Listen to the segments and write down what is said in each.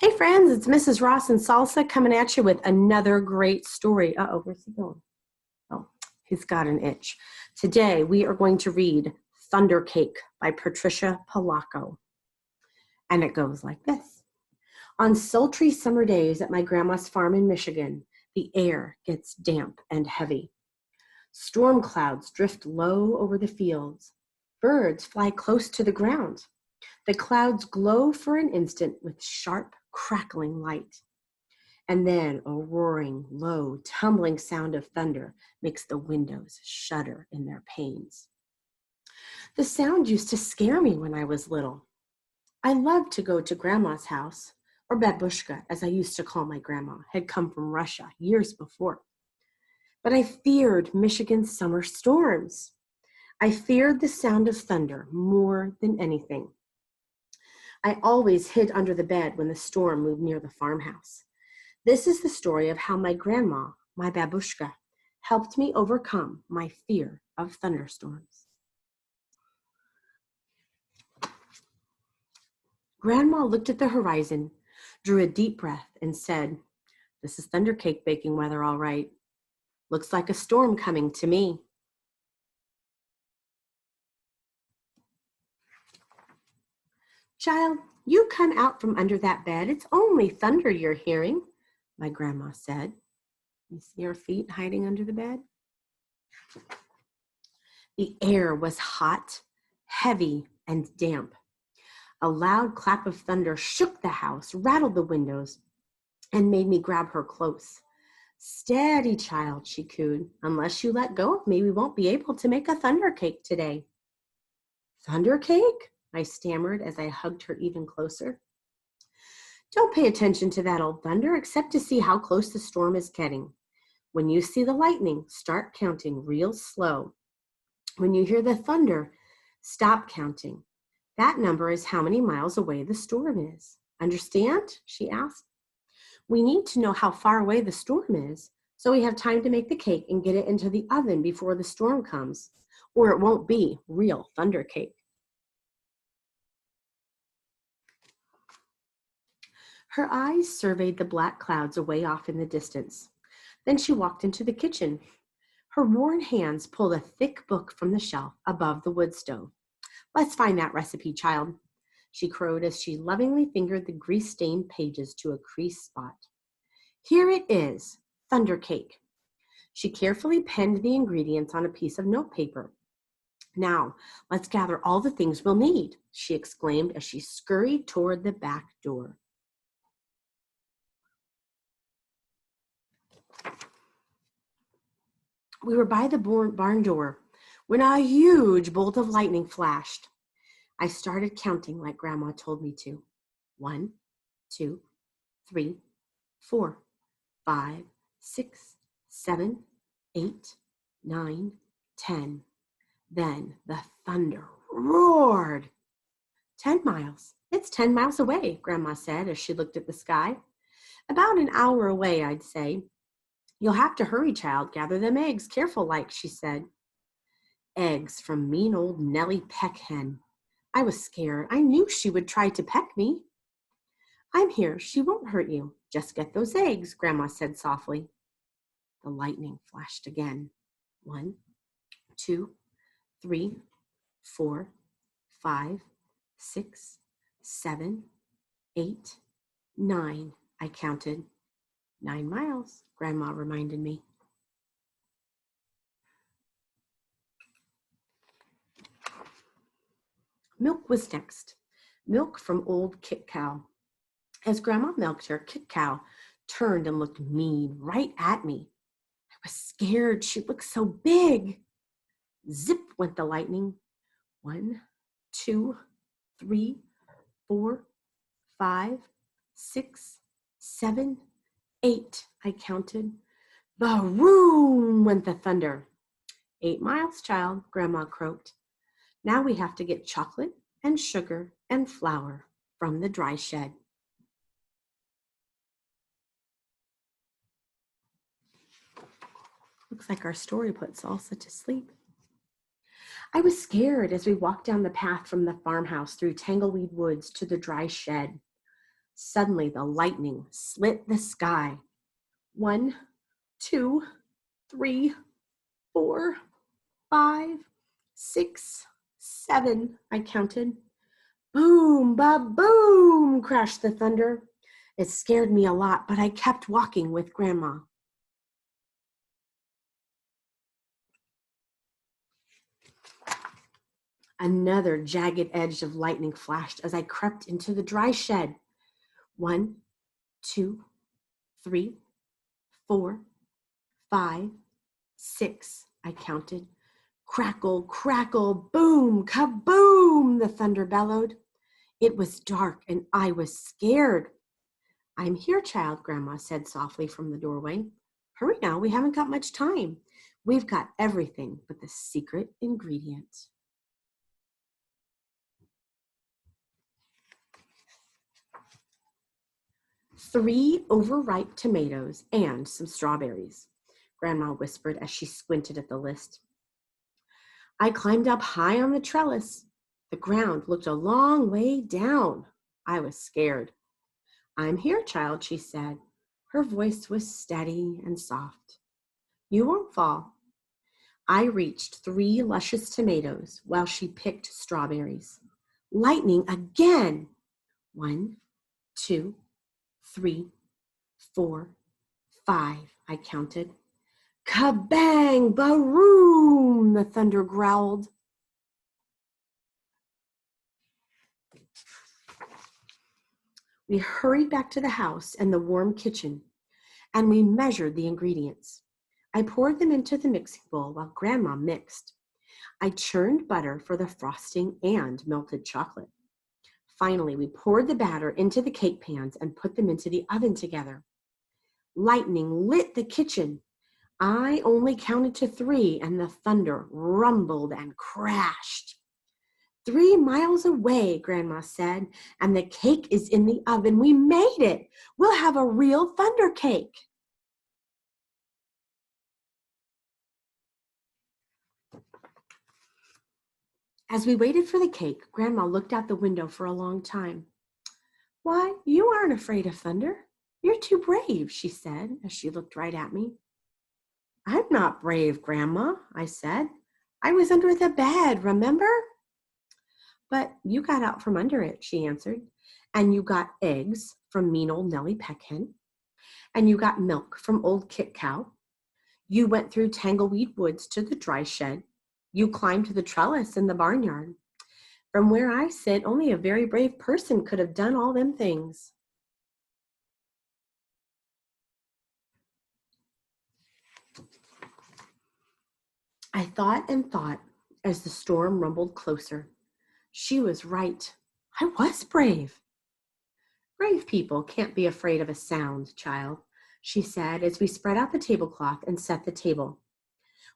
Hey friends, it's Mrs. Ross and Salsa coming at you with another great story. Uh-oh, where's he going? Oh, he's got an itch. Today we are going to read Thunder Cake by Patricia Polacco. And it goes like this. On sultry summer days at my grandma's farm in Michigan, the air gets damp and heavy. Storm clouds drift low over the fields. Birds fly close to the ground. The clouds glow for an instant with sharp, crackling light. And then a roaring, low, tumbling sound of thunder makes the windows shudder in their panes. The sound used to scare me when I was little. I loved to go to Grandma's house, or Babushka, as I used to call my grandma, had come from Russia years before. But I feared Michigan's summer storms. I feared the sound of thunder more than anything. I always hid under the bed when the storm moved near the farmhouse. This is the story of how my grandma, my babushka, helped me overcome my fear of thunderstorms. Grandma looked at the horizon, drew a deep breath, and said, "This is thunder cake baking weather, all right. Looks like a storm coming to me." "Child, you come out from under that bed. It's only thunder you're hearing," my grandma said. You see her feet hiding under the bed? The air was hot, heavy, and damp. A loud clap of thunder shook the house, rattled the windows, and made me grab her close. "Steady, child," she cooed. "Unless you let go of me, we won't be able to make a thunder cake today." "Thunder cake?" I stammered as I hugged her even closer. "Don't pay attention to that old thunder except to see how close the storm is getting. When you see the lightning, start counting real slow. When you hear the thunder, stop counting. That number is how many miles away the storm is. Understand?" she asked. "We need to know how far away the storm is so we have time to make the cake and get it into the oven before the storm comes, or it won't be real thunder cake." Her eyes surveyed the black clouds away off in the distance. Then she walked into the kitchen. Her worn hands pulled a thick book from the shelf above the wood stove. "Let's find that recipe, child," she crowed as she lovingly fingered the grease-stained pages to a crease spot. "Here it is, thunder cake." She carefully penned the ingredients on a piece of notepaper. "Now, let's gather all the things we'll need," she exclaimed as she scurried toward the back door. We were by the barn door when a huge bolt of lightning flashed. I started counting like Grandma told me to. 1, 2, 3, 4, 5, 6, 7, 8, 9, 10. Then the thunder roared. 10 miles. It's 10 miles away," Grandma said as she looked at the sky. "About an hour away, I'd say." "You'll have to hurry, child. Gather them eggs, careful like," she said. Eggs from mean old Nellie Peckhen. I was scared. I knew she would try to peck me. "I'm here. She won't hurt you. Just get those eggs," Grandma said softly. The lightning flashed again. 1, 2, 3, 4, 5, 6, 7, 8, 9, I counted. 9 miles, Grandma reminded me. Milk was next. Milk from old Kit Cow. As Grandma milked her, Kit Cow turned and looked mean right at me. I was scared. She looked so big. Zip went the lightning. 1, 2, 3, 4, 5, 6, 7, 8, I counted. Boom went the thunder. 8 miles, child, Grandma croaked. Now we have to get chocolate and sugar and flour from the dry shed. Looks like our story put Salsa to sleep. I was scared as we walked down the path from the farmhouse through tangleweed woods to the dry shed. Suddenly, the lightning slit the sky. 1, 2, 3, 4, 5, 6, 7, I counted. Boom, ba-boom, crashed the thunder. It scared me a lot, but I kept walking with Grandma. Another jagged edge of lightning flashed as I crept into the dry shed. 1, 2, 3, 4, 5, 6, I counted. Crackle, crackle, boom, kaboom, the thunder bellowed. It was dark and I was scared. I'm here, child, Grandma said softly from the doorway. Hurry now, we haven't got much time. We've got everything but the secret ingredient. Three overripe tomatoes and some strawberries, Grandma whispered as she squinted at the list. I climbed up high on the trellis. The ground looked a long way down. I was scared. I'm here, child, she said. Her voice was steady and soft. You won't fall. I reached 3 luscious tomatoes while she picked strawberries. Lightning again. 1, 2, 3, 4, 5, I counted. Kabang, baroom, the thunder growled. We hurried back to the house and the warm kitchen, and we measured the ingredients. I poured them into the mixing bowl while Grandma mixed. I churned butter for the frosting and melted chocolate. Finally, we poured the batter into the cake pans and put them into the oven together. Lightning lit the kitchen. I only counted to 3, and the thunder rumbled and crashed. 3 miles away, Grandma said, and the cake is in the oven. We made it. We'll have a real thunder cake. As we waited for the cake, Grandma looked out the window for a long time. Why, you aren't afraid of thunder. You're too brave, she said as she looked right at me. I'm not brave, Grandma, I said. I was under the bed, remember? But you got out from under it, she answered. And you got eggs from mean old Nellie Peckhen. And you got milk from old Kit Cow. You went through Tangleweed Woods to the dry shed. You climbed to the trellis in the barnyard. From where I sit, only a very brave person could have done all them things. I thought and thought as the storm rumbled closer. She was right. I was brave. Brave people can't be afraid of a sound, child, she said as we spread out the tablecloth and set the table.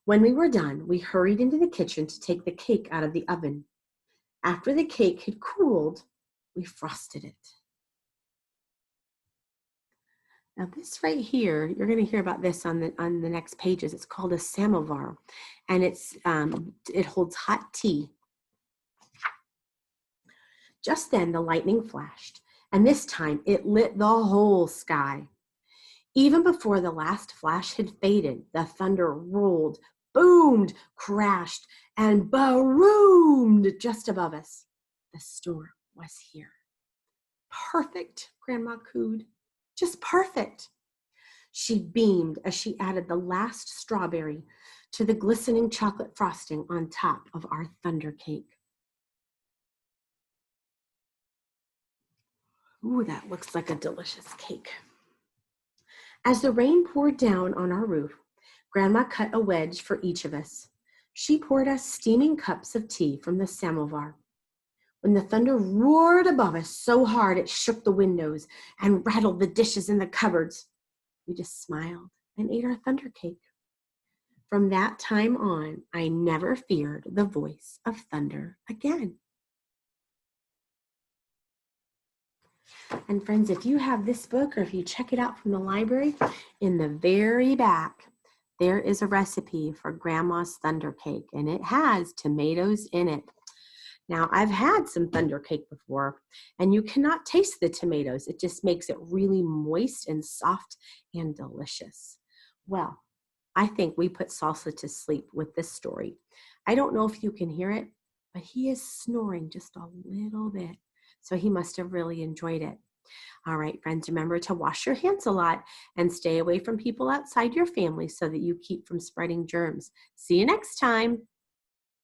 When we were done, we hurried into the kitchen to take the cake out of the oven. After the cake had cooled, we frosted it. Now this right here, you're going to hear about this on the next pages. It's called a samovar, and it holds hot tea. Just then the lightning flashed, and this time it lit the whole sky. Even before the last flash had faded, the thunder rolled, boomed, crashed, and baroomed just above us. The storm was here. Perfect, Grandma cooed. Just perfect. She beamed as she added the last strawberry to the glistening chocolate frosting on top of our thunder cake. Ooh, that looks like a delicious cake. As the rain poured down on our roof, Grandma cut a wedge for each of us. She poured us steaming cups of tea from the samovar. When the thunder roared above us so hard it shook the windows and rattled the dishes in the cupboards, we just smiled and ate our thunder cake. From that time on, I never feared the voice of thunder again. And friends, if you have this book or if you check it out from the library, in the very back, there is a recipe for Grandma's thunder cake, and it has tomatoes in it. Now, I've had some thunder cake before, and you cannot taste the tomatoes. It just makes it really moist and soft and delicious. Well, I think we put Salsa to sleep with this story. I don't know if you can hear it, but he is snoring just a little bit. So he must have really enjoyed it. All right, friends, remember to wash your hands a lot and stay away from people outside your family so that you keep from spreading germs. See you next time.